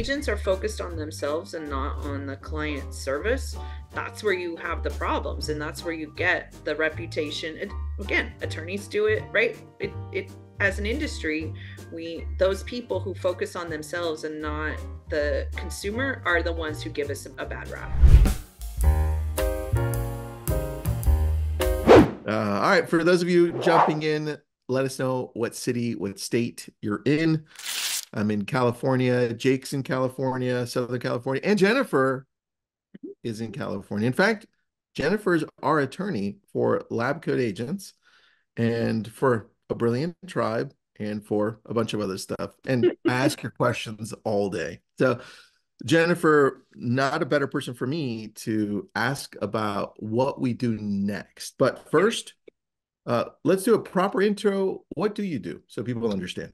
agents are focused on themselves and not on the client service, that's where you have the problems, and that's where you get the reputation. And again, attorneys do it, right? It as an industry, those people who focus on themselves and not the consumer are the ones who give us a bad rap. All right, for those of you jumping in, let us know what city, what state you're in. I'm in California. Jake's in California, Southern California, and Jennifer is in California. In fact, Jennifer's our attorney for Lab Coat Agents and for A Brilliant Tribe and for a bunch of other stuff. And I ask your questions all day. So Jennifer, not a better person for me to ask about what we do next. But first, let's do a proper intro. What do you do so people understand?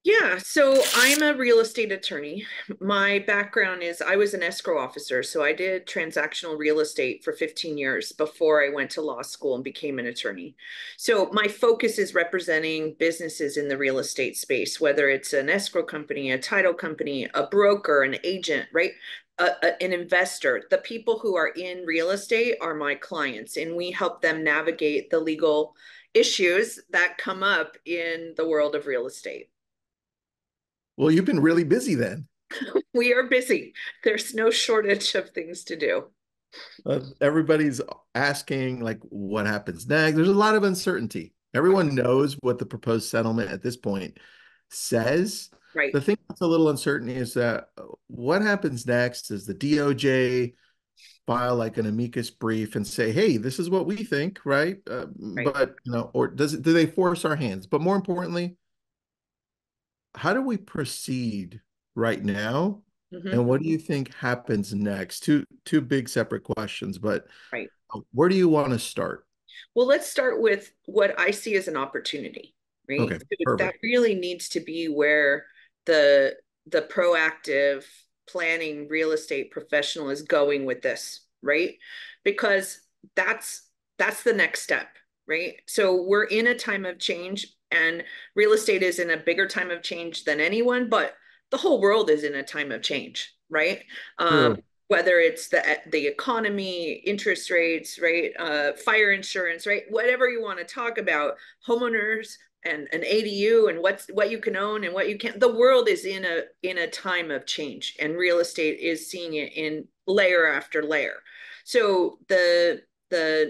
Yeah, so I'm a real estate attorney. My background is I was an escrow officer, so I did transactional real estate for 15 years before I went to law school and became an attorney. So my focus is representing businesses in the real estate space, whether it's an escrow company, a title company, a broker, an agent, right? An investor. The people who are in real estate are my clients, and we help them navigate the legal issues that come up in the world of real estate. Well, you've been really busy then. We are busy. There's no shortage of things to do. Everybody's asking, like, what happens next? There's a lot of uncertainty. Everyone knows what the proposed settlement at this point says. Right. The thing that's a little uncertain is that what happens next is the DOJ file like an amicus brief and say, hey, this is what we think, right? Right. But, or do they force our hands? But more importantly, how do we proceed right now? And what do you think happens next? Two big separate questions, but right. Where do you want to start? Well, let's start with what I see as an opportunity, right? Okay, perfect. That really needs to be where the proactive planning real estate professional is going with this, right? Because that's the next step, right? So we're in a time of change, and real estate is in a bigger time of change than anyone, but the whole world is in a time of change, right? Whether it's the economy, interest rates, right? Fire insurance, right? Whatever you want to talk about, homeowners and an ADU and what you can own and what you can't. The world is in a time of change, and real estate is seeing it in layer after layer. So the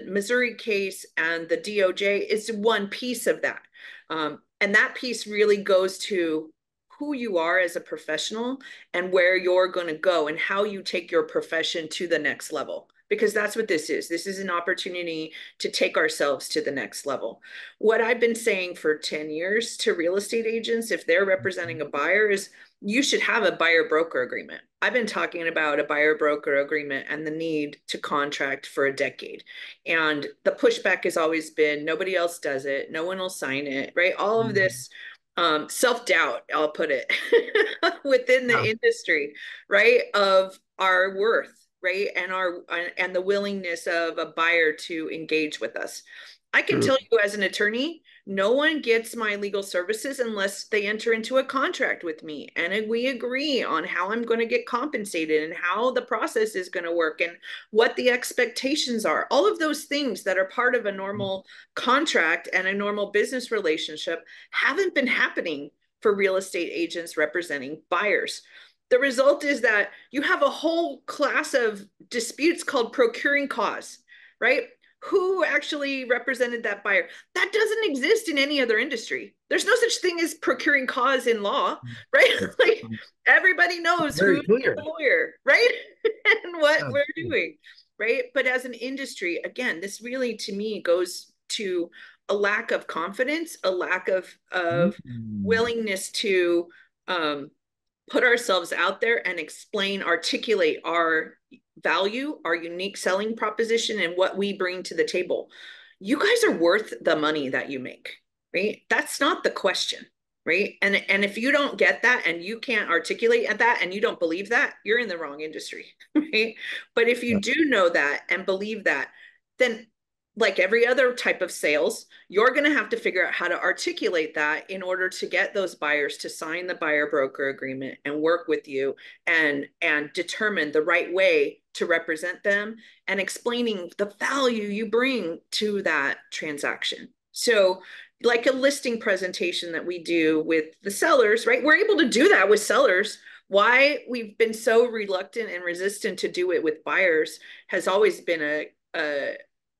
Missouri case and the DOJ is one piece of that. And that piece really goes to who you are as a professional and where you're going to go and how you take your profession to the next level. Because that's what this is. This is an opportunity to take ourselves to the next level. What I've been saying for 10 years to real estate agents, if they're representing a buyer, is you should have a buyer-broker agreement. I've been talking about a buyer-broker agreement and the need to contract for a decade. And the pushback has always been, nobody else does it. No one will sign it, right? All of this self-doubt, I'll put it, within the industry, right? Of our worth, right? And the willingness of a buyer to engage with us. I can tell you as an attorney, no one gets my legal services unless they enter into a contract with me and we agree on how I'm going to get compensated and how the process is going to work and what the expectations are. All of those things that are part of a normal contract and a normal business relationship haven't been happening for real estate agents representing buyers. The result is that you have a whole class of disputes called procuring cause, right? Who actually represented that buyer? That doesn't exist in any other industry. There's no such thing as procuring cause in law, right? Like everybody knows who's the lawyer, right? And what we're doing, right? But as an industry, again, this really to me goes to a lack of confidence, a lack of willingness to put ourselves out there and articulate our value, our unique selling proposition, and what we bring to the table. You guys are worth the money that you make, right? That's not the question, right? And if you don't get that and you can't articulate at that and you don't believe that, you're in the wrong industry, right? But if you do know that and believe that, then like every other type of sales, you're going to have to figure out how to articulate that in order to get those buyers to sign the buyer broker agreement and work with you and determine the right way to represent them and explaining the value you bring to that transaction. So like a listing presentation that we do with the sellers, right? We're able to do that with sellers. Why we've been so reluctant and resistant to do it with buyers has always been a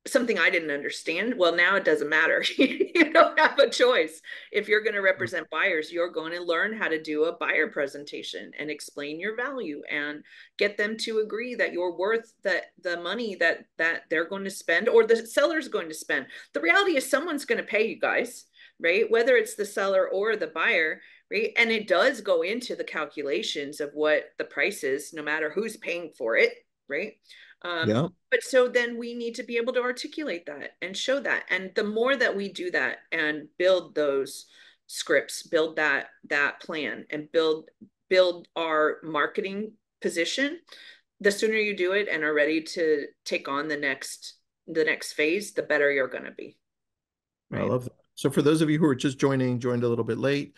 something I didn't understand. Well, now it doesn't matter. You don't have a choice. If you're going to represent buyers, you're going to learn how to do a buyer presentation and explain your value and get them to agree that you're worth the money that they're going to spend or the seller's going to spend. The reality is someone's going to pay you guys, right? Whether it's the seller or the buyer, right? And it does go into the calculations of what the price is, no matter who's paying for it, right? Yeah. But so then we need to be able to articulate that and show that. And the more that we do that and build those scripts, build that plan and build our marketing position, the sooner you do it and are ready to take on the next phase, the better you're going to be. I Right. love that. So for those of you who are just joined a little bit late,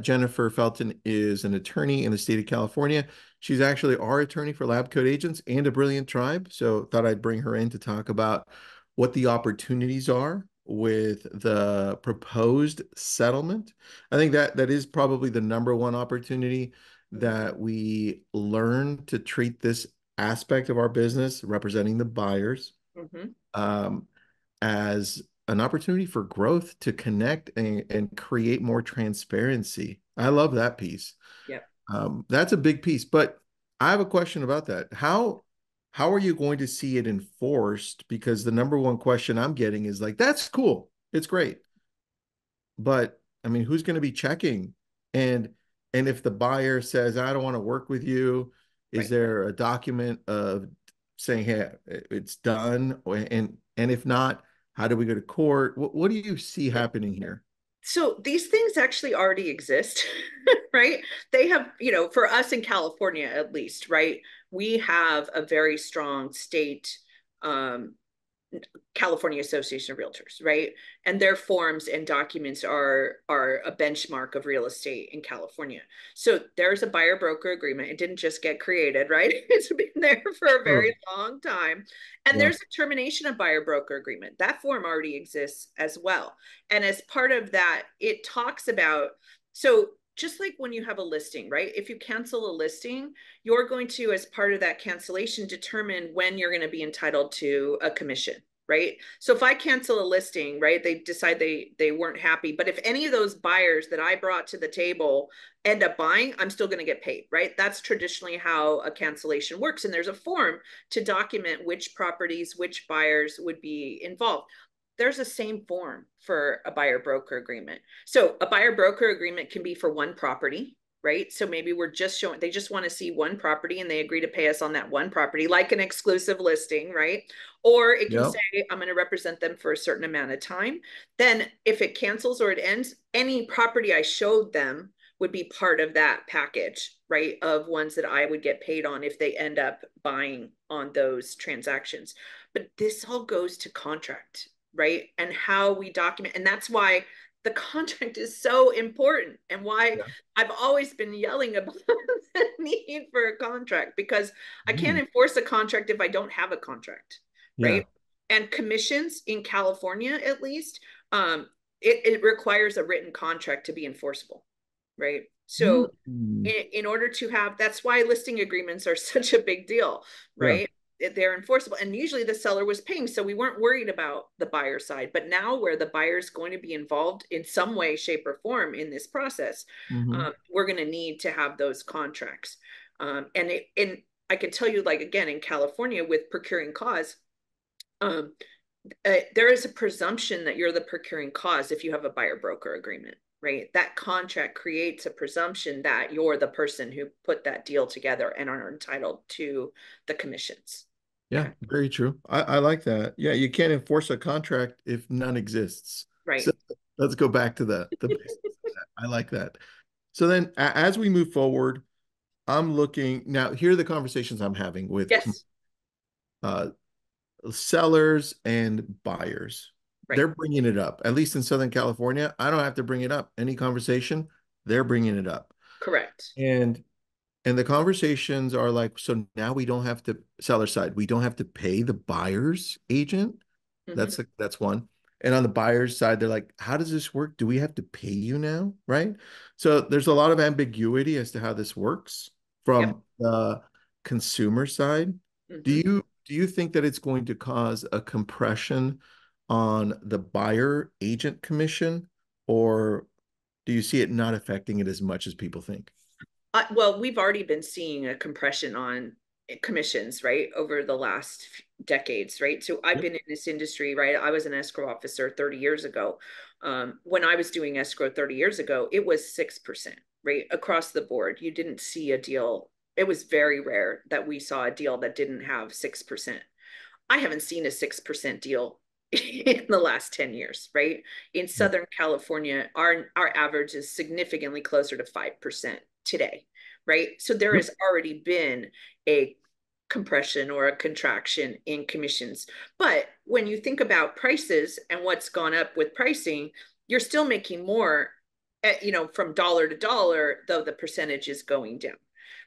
Jennifer Felten is an attorney in the state of California. She's actually our attorney for Lab Coat Agents and a Brilliant Tribe. So thought I'd bring her in to talk about what the opportunities are with the proposed settlement. I think that is probably the number one opportunity that we learn to treat this aspect of our business, representing the buyers, Mm-hmm. um, as an opportunity for growth to connect and create more transparency. I love that piece. Yep. That's a big piece, but I have a question about that. How are you going to see it enforced? Because the number one question I'm getting is like, that's cool, it's great, but I mean, who's going to be checking? And and if the buyer says, I don't want to work with you, is Right. there a document of saying, hey, it's done? And if not, how do we go to court? What do you see happening here? So these things actually already exist, right? They have, for us in California at least, right? We have a very strong state um, California Association of Realtors, right? And their forms and documents are a benchmark of real estate in California. So there's a buyer broker agreement. It didn't just get created, right? It's been there for a Sure. very long time. And Yeah. there's a termination of buyer broker agreement. That form already exists as well. And as part of that, it talks about so just like when you have a listing, right? If you cancel a listing, you're going to, as part of that cancellation, determine when you're going to be entitled to a commission, right? So if I cancel a listing, right, they decide they weren't happy, but if any of those buyers that I brought to the table end up buying, I'm still going to get paid, right? That's traditionally how a cancellation works. And there's a form to document which properties, which buyers would be involved. There's a same form for a buyer broker agreement. So a buyer broker agreement can be for one property, right? So maybe we're just showing, they just want to see one property and they agree to pay us on that one property, like an exclusive listing, right? Or it can Yeah. say, I'm going to represent them for a certain amount of time. Then if it cancels or it ends, any property I showed them would be part of that package, right? Of ones that I would get paid on if they end up buying on those transactions. But this all goes to contract, right? And how we document. And that's why the contract is so important and why Yeah. I've always been yelling about the need for a contract because I can't Mm. enforce a contract if I don't have a contract, Yeah. right? And commissions in California, at least, um, it requires a written contract to be enforceable, right? So Mm. in order to have, that's why listing agreements are such a big deal, Yeah. right? They're enforceable. And usually the seller was paying. So we weren't worried about the buyer side. But now, where the buyer is going to be involved in some way, shape, or form in this process, Hmm. we're going to need to have those contracts. And I can tell you, like, again, in California with procuring cause, um, there is a presumption that you're the procuring cause if you have a buyer broker agreement, right? That contract creates a presumption that you're the person who put that deal together and are entitled to the commissions. Yeah, Okay. very true. I like that. Yeah, you can't enforce a contract if none exists. So Right. let's go back to the basics of that. I like that. So then as we move forward, I'm looking now, here are the conversations I'm having with Yes. uh, sellers and buyers, Right. they're bringing it up. At least in Southern California, I don't have to bring it up. Any conversation, they're bringing it up. Correct. And the conversations are like, so now we don't have to seller side, we don't have to pay the buyer's agent. Hmm. That's one. And on the buyer's side, they're like, how does this work? Do we have to pay you now? Right. So there's a lot of ambiguity as to how this works Yep. from the consumer side. Hmm. Do you think that it's going to cause a compression on the buyer agent commission, or do you see it not affecting it as much as people think? Well, we've already been seeing a compression on commissions, right, over the last decades, right? So I've Yep. been in this industry, right? I was an escrow officer 30 years ago. When I was doing escrow 30 years ago, it was 6%, right? Across the board. You didn't see a deal. It was very rare that we saw a deal that didn't have 6%. I haven't seen a 6% deal in the last 10 years, right? In Yep. Southern California, our average is significantly closer to 5% today, right? So there Yep. has already been a compression or a contraction in commissions. But when you think about prices and what's gone up with pricing, you're still making more, from dollar to dollar, though the percentage is going down,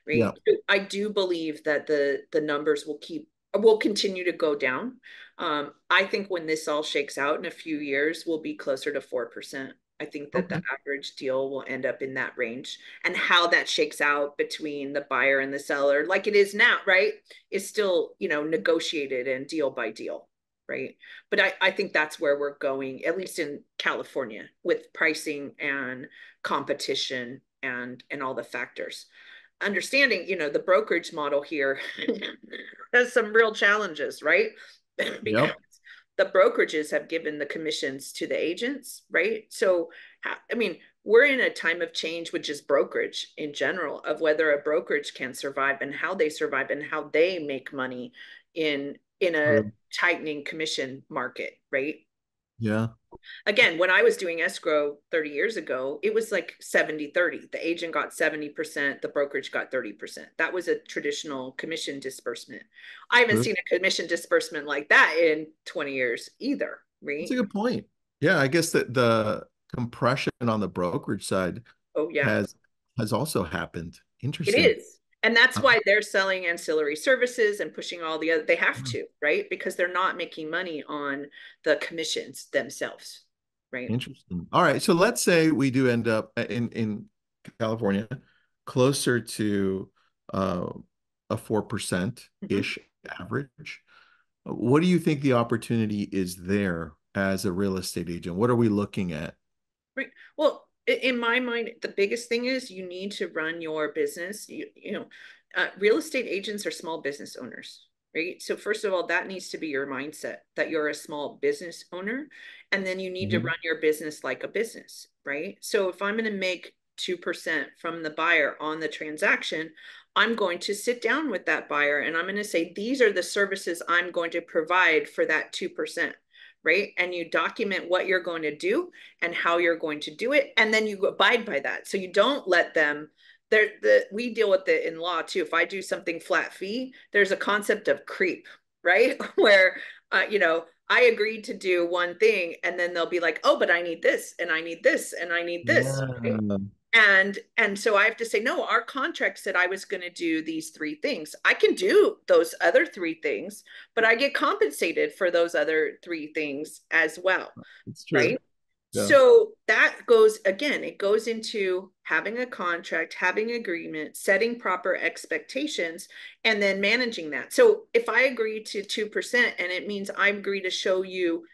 right? Yeah. So I do believe that the numbers will continue to go down. I think when this all shakes out in a few years, we'll be closer to 4%. I think that the Okay. average deal will end up in that range. And how that shakes out between the buyer and the seller, like it is now, right, is still, negotiated and deal by deal, right? But I think that's where we're going, at least in California, with pricing and competition and all the factors. Understanding, the brokerage model here has some real challenges, right? Because Yep. the brokerages have given the commissions to the agents, right? So, I mean, we're in a time of change, which is brokerage in general, of whether a brokerage can survive and how they survive and how they make money in a True. tightening commission market, right? Yeah. Again, when I was doing escrow 30 years ago, it was like 70-30. The agent got 70%, the brokerage got 30%. That was a traditional commission disbursement. I haven't True. seen a commission disbursement like that in 20 years either, That's a right? good point. Yeah, I guess that the compression on the brokerage side Oh, yeah, has also happened. it Interesting. is. And that's Uh, why they're selling ancillary services and pushing all the other, they have to, right? Because they're not making money on the commissions themselves, right? Interesting. All right. So let's say we do end up in California closer to uh, a Mhm. 4%-ish average. What do you think the opportunity is there as a real estate agent? What are we looking at? Right. Well, in my mind, the biggest thing is you need to run your business. Real estate agents are small business owners, right? So first of all, that needs to be your mindset that you're a small business owner, and then you need to Mhm. run your business like a business, right? So if I'm going to make 2% from the buyer on the transaction, I'm going to sit down with that buyer and I'm going to say, these are the services I'm going to provide for that 2%, right? And you document what you're going to do and how you're going to do it, and then you abide by that. So you don't let them. We deal with it in law too. If I do something flat fee, there's a concept of creep, right? Where I agreed to do one thing, and then they'll be like, oh, but I need this, and I need this, and I need this. Right? Yeah. And so I have to say, no, our contract said I was going to do these three things. I can do those other three things, but I get compensated for those other three things as well, It's right? true. Yeah. So that goes again, it goes into having a contract, having agreement, setting proper expectations, and then managing that. So if I agree to 2% and it means I agree to show you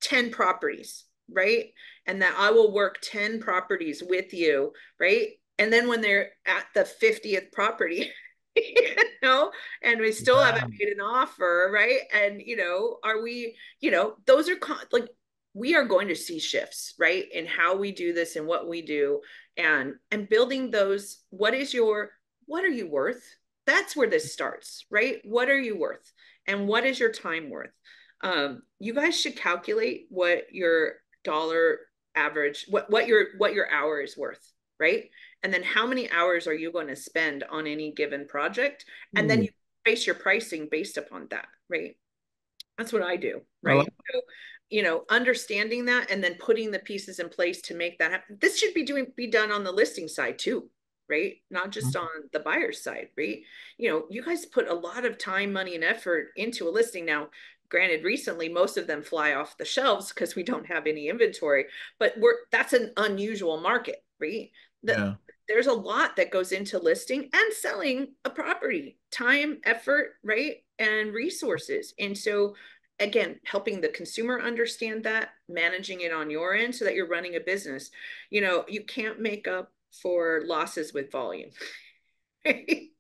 10 properties, right? And that I will work 10 properties with you, right? And then when they're at the 50th property, you know, and we still haven't Yeah. made an offer, right? And, are we, those are like, we are going to see shifts, right? In how we do this and what we do, and building those. What are you worth? That's where this starts, right? What are you worth? And what is your time worth? You guys should calculate what your dollar average, what your hour is worth, right? And then how many hours are you going to spend on any given project? And then Hmm. you base your pricing based upon that, right? That's what I do, I right? like, So, understanding that and then putting the pieces in place to make that happen. This should be done on the listing side too, right? Not just on the buyer's side, right? You guys put a lot of time, money, and effort into a listing. Now, granted, recently most of them fly off the shelves because we don't have any inventory, but that's an unusual market, right? The, yeah. there's a lot that goes into listing and selling a property, time, effort, right? And resources. And so again, helping the consumer understand that, managing it on your end so that you're running a business. You can't make up for losses with volume. Right?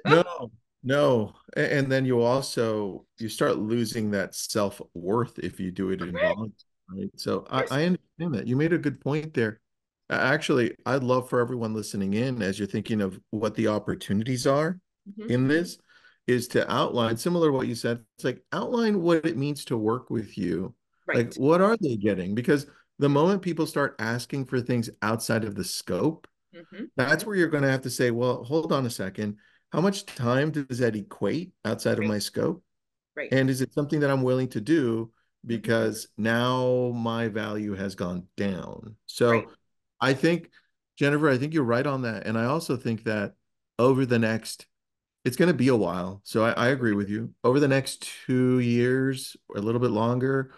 No, no. And then you start losing that self-worth if you do it in Correct. volume, right? So Yes. I understand that. You made a good point there. Actually, I'd love for everyone listening in as you're thinking of what the opportunities are Mm-hmm. in this, is to outline, similar to what you said, it's like outline what it means to work with you. Like, Right. what are they getting? Because the moment people start asking for things outside of the scope, Mm-hmm. that's where you're going to have to say, well, hold on a second. How much time does that equate outside of Right. my scope? Right. And is it something that I'm willing to do Mm-hmm. because now my value has gone down? Right. So I think, Jennifer, I think you're right on that. And I also think that over the next, it's going to be a while. So I agree with you. Over the next 2 years or a little bit longer,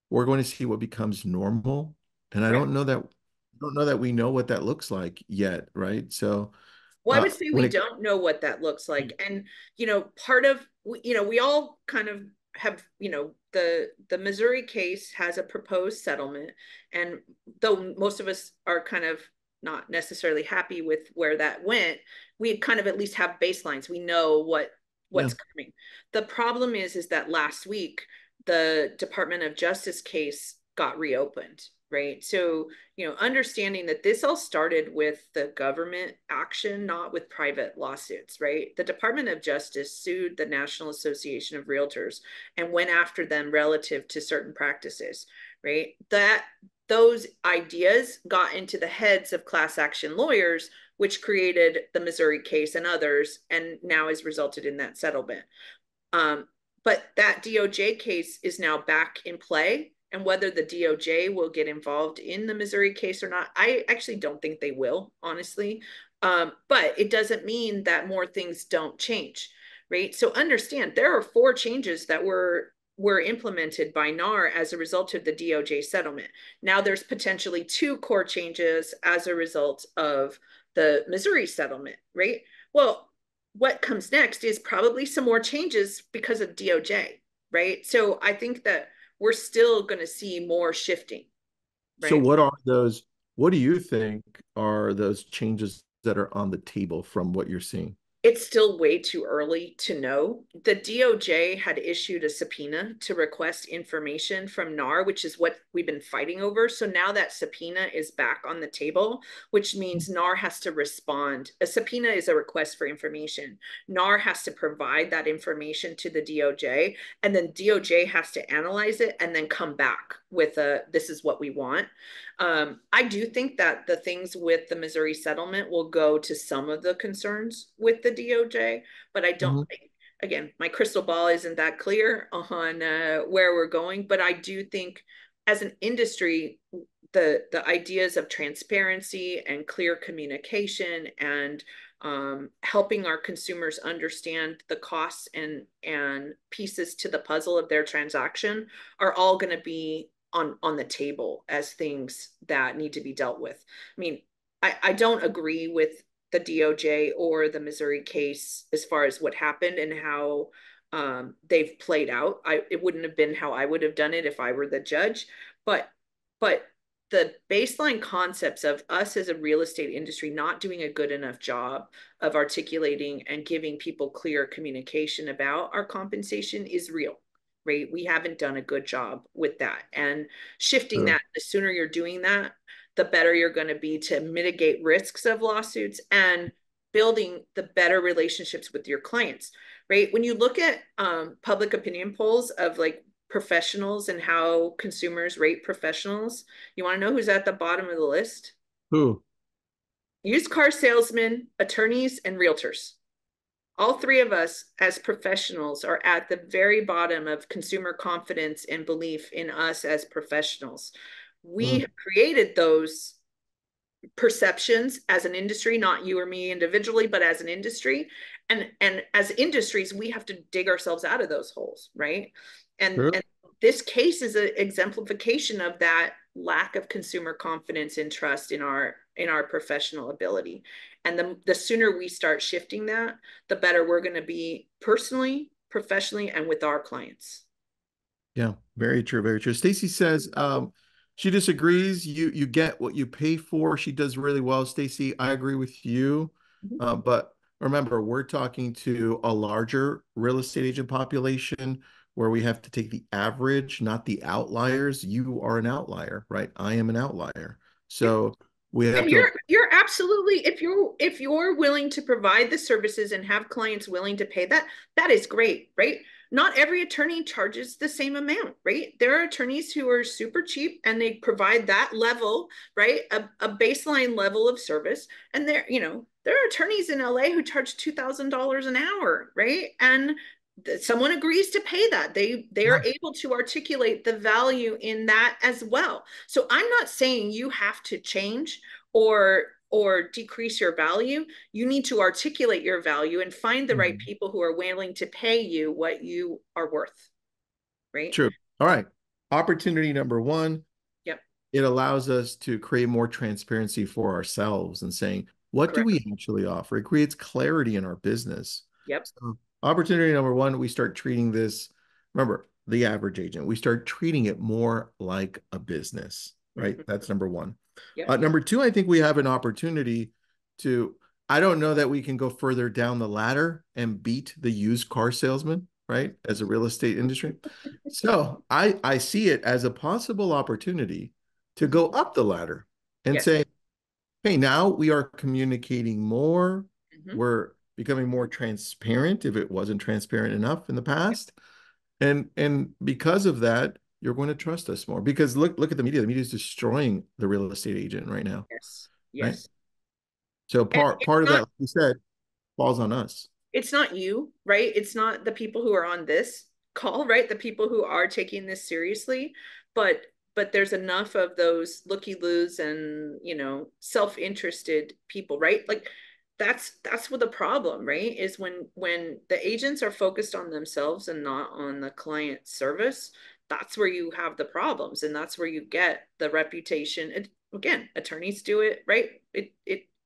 we're going to see what becomes normal. And Correct. I don't know that we know what that looks like yet, right? So Well, I would say when we it don't know what that looks like. And, part of, we all kind of have, the Missouri case has a proposed settlement. And though most of us are kind of not necessarily happy with where that went, we kind of at least have baselines. We know yeah. what's coming. The problem is that last week, the Department of Justice case got reopened, right? So understanding that this all started with the government action, not with private lawsuits, right? The Department of Justice sued the National Association of Realtors and went after them relative to certain practices, right? Those ideas got into the heads of class action lawyers, which created the Missouri case and others, and now has resulted in that settlement. Um, but that DOJ case is now back in play. And whether the DOJ will get involved in the Missouri case or not, I actually don't think they will, honestly. But it doesn't mean that more things don't change, right? So understand there are 4 changes that were implemented by NAR as a result of the DOJ settlement. Now there's potentially 2 core changes as a result of the Missouri settlement, right? Well, what comes next is probably some more changes because of DOJ, right? So I think that we're still going to see more shifting, So right? what are those, what do you think are those changes that are on the table from what you're seeing? It's still way too early to know. The DOJ had issued a subpoena to request information from NAR, which is what we've been fighting over. So now that subpoena is back on the table, which means NAR has to respond. A subpoena is a request for information. NAR has to provide that information to the DOJ, and then DOJ has to analyze it and then come back with this is what we want. I do think that the things with the Missouri settlement will go to some of the concerns with the DOJ, but I don't. Mhm. Again, my crystal ball isn't that clear on where we're going, but I do think, as an industry, the ideas of transparency and clear communication and helping our consumers understand the costs and pieces to the puzzle of their transaction are all going to be on the table as things that need to be dealt with. I mean, I don't agree with the DOJ or the Missouri case as far as what happened and how they've played out. It wouldn't have been how I would have done it if I were the judge, but the baseline concepts of us as a real estate industry not doing a good enough job of articulating and giving people clear communication about our compensation is real, right? We haven't done a good job with that. And shifting Sure. that, the sooner you're doing that, the better you're going to be to mitigate risks of lawsuits and building the better relationships with your clients, right? When you look at public opinion polls of like professionals and how consumers rate professionals, you want to know who's at the bottom of the list? Who? Used car salesmen, attorneys, and realtors. all three of us as professionals are at the very bottom of consumer confidence and belief in us as professionals. We Mm, have created those perceptions as an industry, not you or me individually, but as an industry. And as industries, we have to dig ourselves out of those holes, right? And true. this case is an exemplification of that lack of consumer confidence and trust in our professional ability. And the sooner we start shifting that, the better we're going to be personally, professionally, and with our clients. Yeah, very true, very true. Stacy says she disagrees. You get what you pay for. She does really well, Stacy. I agree with you. Mhm. But remember, we're talking to a larger real estate agent population where we have to take the average, not the outliers. You are an outlier, right? I am an outlier. Yep. So we have And to, you're absolutely, if you're willing to provide the services and have clients willing to pay that, that is great, right? Not every attorney charges the same amount, right? There are attorneys who are super cheap and they provide that level, right? A baseline level of service. And there are attorneys in LA who charge $2,000 an hour, right? And someone agrees to pay that. They yeah. are able to articulate the value in that as well. So I'm not saying you have to change or decrease your value. You need to articulate your value and find the right Mhm. people who are willing to pay you what you are worth, right? True. All right. Opportunity number one, Yep. it allows us to create more transparency for ourselves and saying, what do Correct. we actually offer? It creates clarity in our business. Yep. So, opportunity number one, we start treating this, remember, the average agent, we start treating it more like a business, right? Mm-hmm. That's number one. Yep. Number two, I think we have an opportunity to, I don't know that we can go further down the ladder and beat the used car salesman, right? As a real estate industry. So I see it as a possible opportunity to Mm-hmm. go up the ladder and Yes. say, hey, now we are communicating more. Mm-hmm. We're becoming more transparent if it wasn't transparent enough in the past. And because of that, you're going to trust us more. Because look at the media. The media is destroying the real estate agent right now, Yes. right? Yes. So And part of that, like you said, falls on us. it's not you, right? It's not the people who are on this call, right? The people who are taking this seriously, but there's enough of those looky-loos and, self-interested people, right? Like that's what the problem, right? Is when the agents are focused on themselves and not on the client service, that's where you have the problems and that's where you get the reputation. Again, attorneys do it, right? It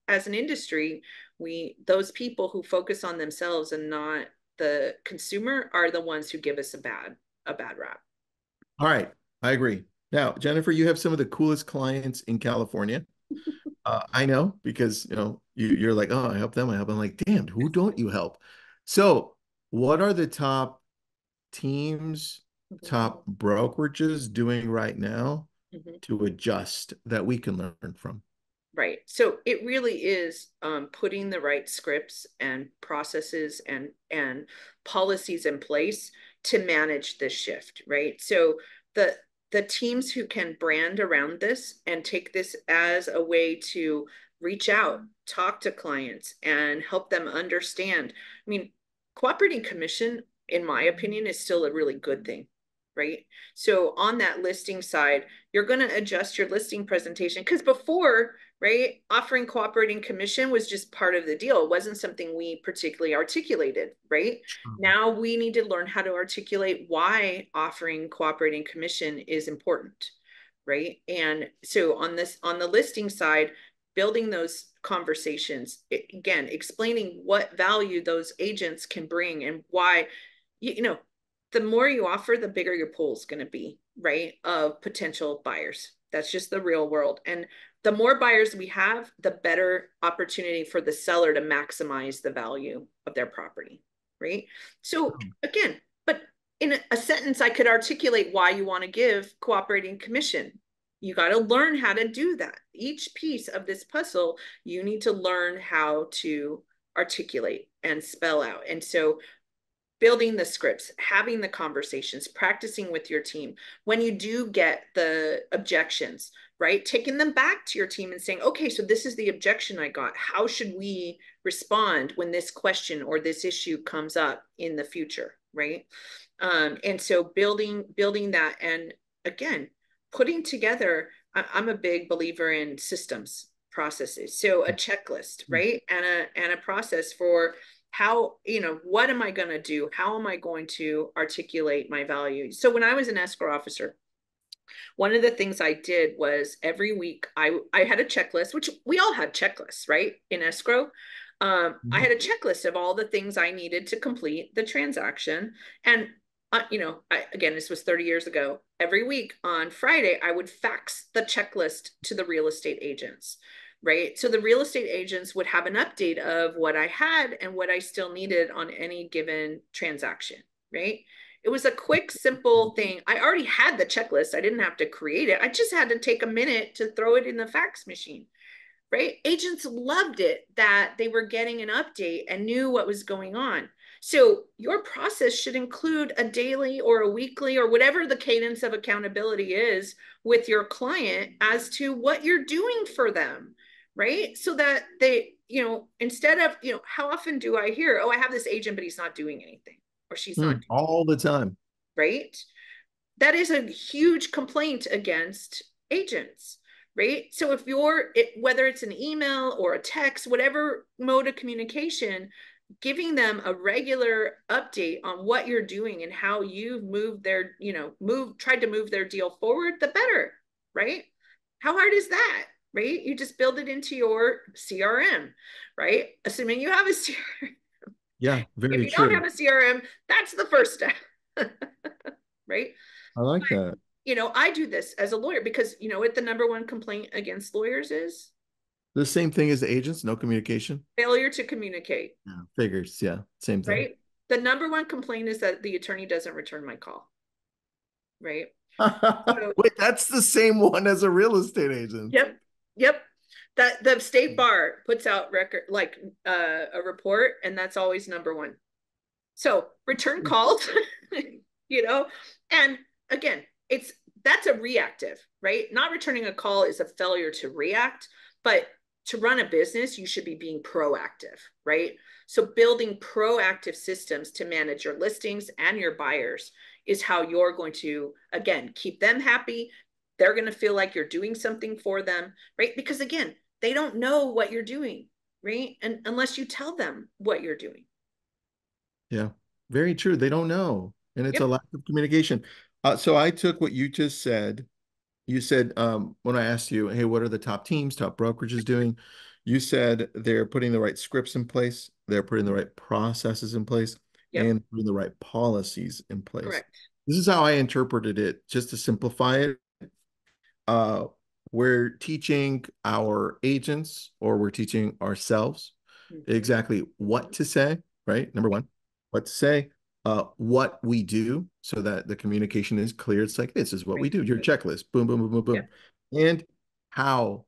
as an industry, those people who focus on themselves and not the consumer are the ones who give us a bad rap. All right, I agree. Now, Jennifer, you have some of the coolest clients in California. I know because you're like, oh, I help them. I help them. Like, damn, who don't you help? So, what are the top teams, Mm-hmm. top brokerages doing right now Mm-hmm. to adjust that we can learn from? Right. So it really is putting the right scripts and processes and policies in place to manage this shift. Right. So the the teams who can brand around this and take this as a way to reach out, talk to clients, and help them understand. I mean, cooperating commission, in my opinion, is still a really good thing. Right. So on that listing side, you're going to adjust your listing presentation because before, right, offering cooperating commission was just part of the deal. It wasn't something we particularly articulated, right? Now we need to learn how to articulate why offering cooperating commission is important, right? And so on the listing side, building those conversations, again, explaining what value those agents can bring and why, you know, the more you offer, the bigger your pool is going to be, right? Of potential buyers. That's just the real world. And the more buyers we have, the better opportunity for the seller to maximize the value of their property, right? So again, but in a sentence, I could articulate why you want to give cooperating commission. You got to learn how to do that. Each piece of this puzzle, you need to learn how to articulate and spell out. And so building the scripts, having the conversations, practicing with your team. When you do get the objections, right? Taking them back to your team and saying, okay, so this is the objection I got. How should we respond when this question or this issue comes up in the future, right? And so building that, and again, putting together, I'm a big believer in systems processes. So a checklist, right? And a process for how, what am I going to do? How am I going to articulate my value? So when I was an escrow officer, one of the things I did was every week I had a checklist, which we all had checklists, right? In escrow. I had a checklist of all the things I needed to complete the transaction. And, again, this was 30 years ago. Every week on Friday, I would fax the checklist to the real estate agents, right? So the real estate agents would have an update of what I had and what I still needed on any given transaction, right? It was a quick, simple thing. I already had the checklist. I didn't have to create it. I just had to take a minute to throw it in the fax machine, right? Agents loved it that they were getting an update and knew what was going on. So your process should include a daily or a weekly or whatever the cadence of accountability is with your client as to what you're doing for them, right? So that they, instead of, how often do I hear, oh, I have this agent, but he's not doing anything, or she's not, All the time. right? That is a huge complaint against agents, right? So if whether it's an email or a text, whatever mode of communication, giving them a regular update on what you're doing and how you've tried to move their deal forward, the better, right? How hard is that? Right? You just build it into your CRM, right? Assuming you have a CRM. Yeah, If very you don't true. have a CRM, that's the first step. Right? I like that. I do this as a lawyer because what the number one complaint against lawyers is? The same thing as the agents, no communication. Failure to communicate, Yeah. Figures, yeah, same thing. right? The number one complaint is that the attorney doesn't return my call, right? So, Wait, that's the same one as a real estate agent. yep, yep. That the state bar puts out a report, and that's always number one. So return calls, you know, and again, that's a reactive, right? Not returning a call is a failure to react, but to run a business, you should be being proactive, right? So building proactive systems to manage your listings and your buyers is how you're going to, again, keep them happy. They're going to feel like you're doing something for them, right? Because again, they don't know what you're doing, right? And unless you tell them what you're doing. Yeah, very true. They don't know. And it's a Yep. lack of communication. So I took what you just said. You said, when I asked you, hey, what are the top teams, top brokerages doing? You said they're putting the right scripts in place, they're putting the right processes in place, Yep. and putting the right policies in place. Correct. This is how I interpreted it, just to simplify it. Uh, we're teaching our agents, or we're teaching ourselves Mm-hmm. exactly what to say, right? Number one, what to say, what we do so that the communication is clear. It's like, this is what we Right. do, your checklist, boom, boom, boom, boom, boom. Yep. And how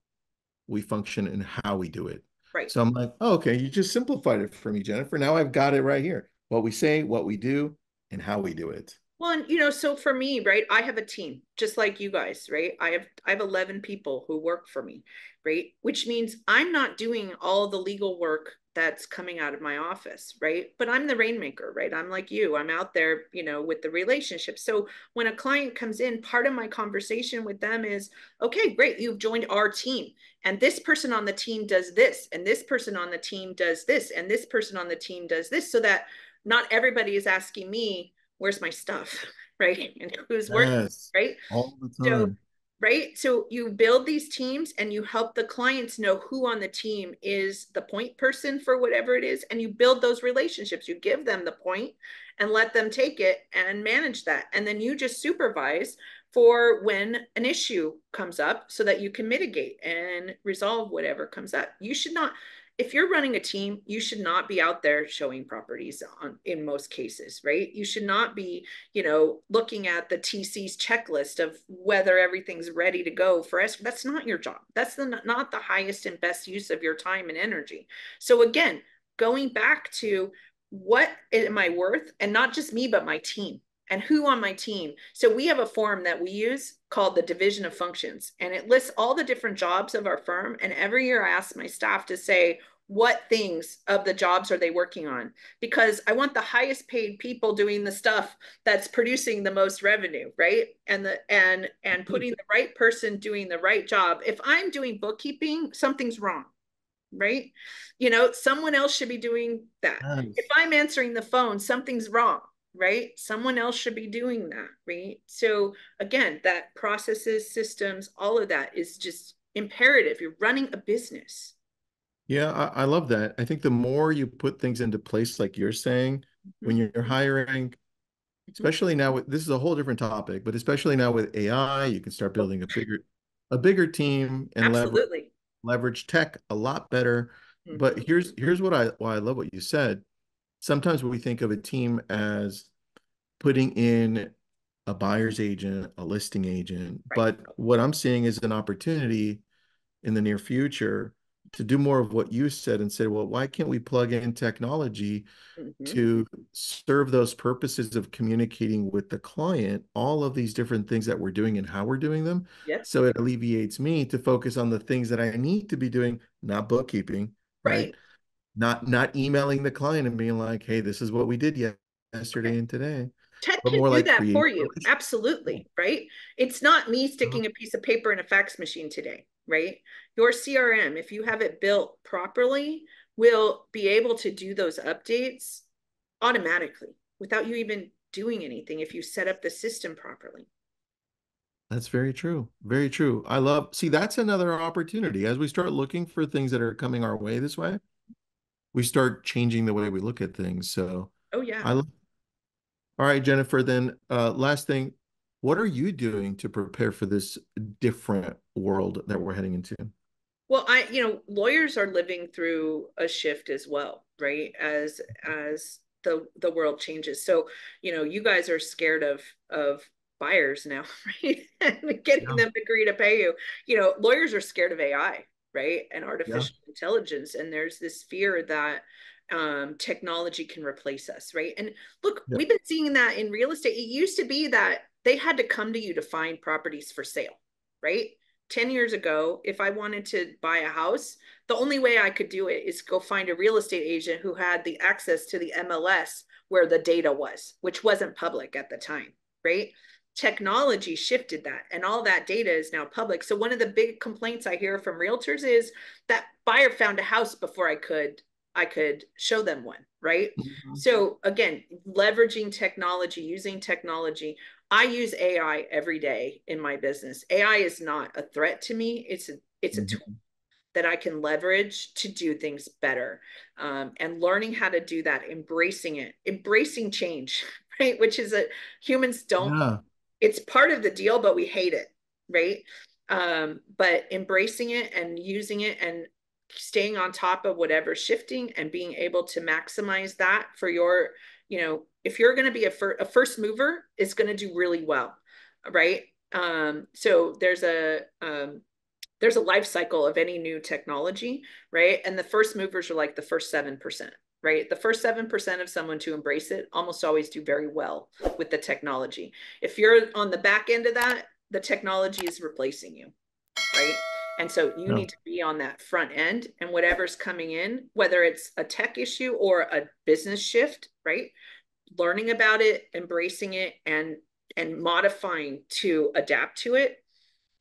we function and how we do it. Right. So I'm like, oh, okay, you just simplified it for me, Jennifer. Now I've got it right here. What we say, what we do, and how we do it. Well, and so for me, right, I have a team just like you guys, right? I have 11 people who work for me, right? Which means I'm not doing all the legal work that's coming out of my office, right? But I'm the rainmaker, right? I'm like you. I'm out there, with the relationship. So when a client comes in, part of my conversation with them is, okay, great, you've joined our team. And this person on the team does this, and this person on the team does this, and this person on the team does this, so that not everybody is asking me, where's my stuff, right? And who's working, Yes, right? all the So, time. right. So you build these teams and you help the clients know who on the team is the point person for whatever it is. And you build those relationships. You give them the point and let them take it and manage that. And then you just supervise for when an issue comes up so that you can mitigate and resolve whatever comes up. You should not, if you're running a team, you should not be out there showing properties in most cases, right? You should not be, looking at the TC's checklist of whether everything's ready to go for us. That's not your job. That's not the highest and best use of your time and energy. So again, going back to what am I worth, and not just me, but my team. and who on my team. So we have a form that we use called the division of functions, and it lists all the different jobs of our firm. And every year I ask my staff to say, what things of the jobs are they working on? Because I want the highest paid people doing the stuff that's producing the most revenue, right? And putting the right person doing the right job. If I'm doing bookkeeping, something's wrong, right? Someone else should be doing that. If Yes. I'm answering the phone, something's wrong, right? Someone else should be doing that, right? So again, that processes, systems, all of that is just imperative. You're running a business. Yeah, I love that. I think the more you put things into place, like you're saying, when Mhm, you're hiring, mhm. especially now with this is a whole different topic, but especially now with AI, you can start building a bigger team and Absolutely. leverage tech a lot better. But Mhm. here's why I love what you said. Sometimes we think of a team as putting in a buyer's agent, a listing agent, Right. but what I'm seeing is an opportunity in the near future to do more of what you said and say, well, why can't we plug in technology Mhm. to serve those purposes of communicating with the client, all of these different things that we're doing and how we're doing them. Yep. So it alleviates me to focus on the things that I need to be doing, not bookkeeping, right? Right. Not emailing the client and being like, hey, this is what we did yesterday and today, Tech but can more do like that create. for you. Absolutely. Right. It's not me sticking a piece of paper in a fax machine today. Right. Your CRM, if you have it built properly, will be able to do those updates automatically without you even doing anything if you set up the system properly. That's very true. Very true. See, that's another opportunity. As we start looking for things that are coming our way this way, we start changing the way we look at things. So Oh, yeah. I love, all right, Jennifer, then last thing, what are you doing to prepare for this different world that we're heading into? Well, lawyers are living through a shift as well, right? As the world changes. So, you guys are scared of buyers now, right? And getting Yeah. them to agree to pay you. Lawyers are scared of AI, right? And Yeah. artificial intelligence. And there's this fear that technology can replace us, right? And look, Yeah. we've been seeing that in real estate. It used to be that they had to come to you to find properties for sale, right? 10 years ago, if I wanted to buy a house, the only way I could do it is go find a real estate agent who had the access to the MLS where the data was, which wasn't public at the time, right? Technology shifted that, and all that data is now public. So one of the big complaints I hear from realtors is that buyer found a house before I could show them one, right? Mhm. So again, leveraging technology, using technology. I use AI every day in my business. AI is not a threat to me. It's a tool Mhm. that I can leverage to do things better. And learning how to do that, embracing it, embracing change, right? Which is humans don't, Yeah. it's part of the deal, but we hate it, right? But embracing it and using it and staying on top of whatever's shifting and being able to maximize that for if you're going to be a first mover, it's going to do really well, right? So there's a life cycle of any new technology, right? And the first movers are like the first 7%, right? The first 7% of someone to embrace it almost always do very well with the technology. If you're on the back end of that, the technology is replacing you, right? And so you Yeah. need to be on that front end, and whatever's coming in, whether it's a tech issue or a business shift, right? Learning about it, embracing it, and modifying to adapt to it.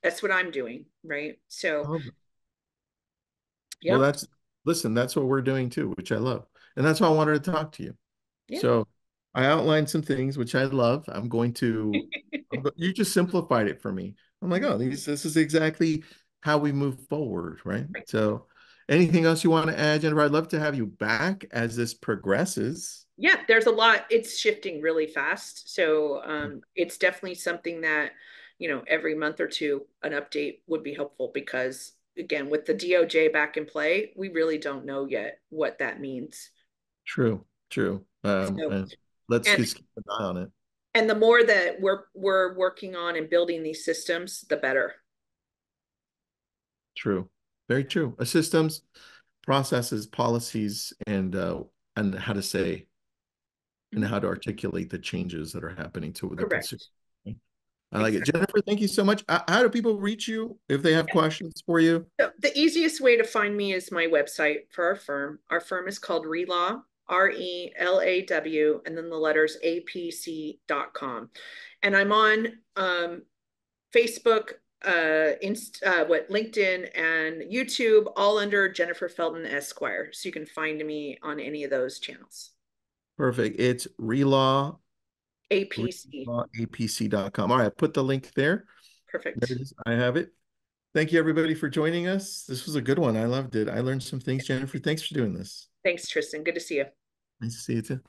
That's what I'm doing, right? So, Oh, well, yep, listen, that's what we're doing too, which I love. And that's why I wanted to talk to you. yeah. So I outlined some things which I love. You just simplified it for me. I'm like, oh, this is exactly how we move forward, right? Right. So anything else you want to add, Jennifer? I'd love to have you back as this progresses. Yeah, there's a lot. It's shifting really fast. So it's definitely something that, every month or two, an update would be helpful because, again, with the DOJ back in play, we really don't know yet what that means. True, true. So, And let's and just keep an eye on it. and the more that we're working on and building these systems, the better. True. Very true. Systems, processes, policies, and how to say and how to articulate the changes that are happening to the consumer. Correct. I like it. Exactly. Jennifer, thank you so much. How do people reach you if they have questions for you? So the easiest way to find me is my website for our firm. Our firm is called RELAW, RELAW, and then the letters APC.com. And I'm on Facebook, LinkedIn and YouTube, all under Jennifer Felten Esquire. So you can find me on any of those channels. Perfect. It's RELAW, APC. APC.com. All right, put the link there. There Perfect. it is. I have it. Thank you, everybody, for joining us. This was a good one. I loved it. I learned some things. Jennifer, thanks for doing this. Thanks, Tristan. Good to see you. Nice to see you too.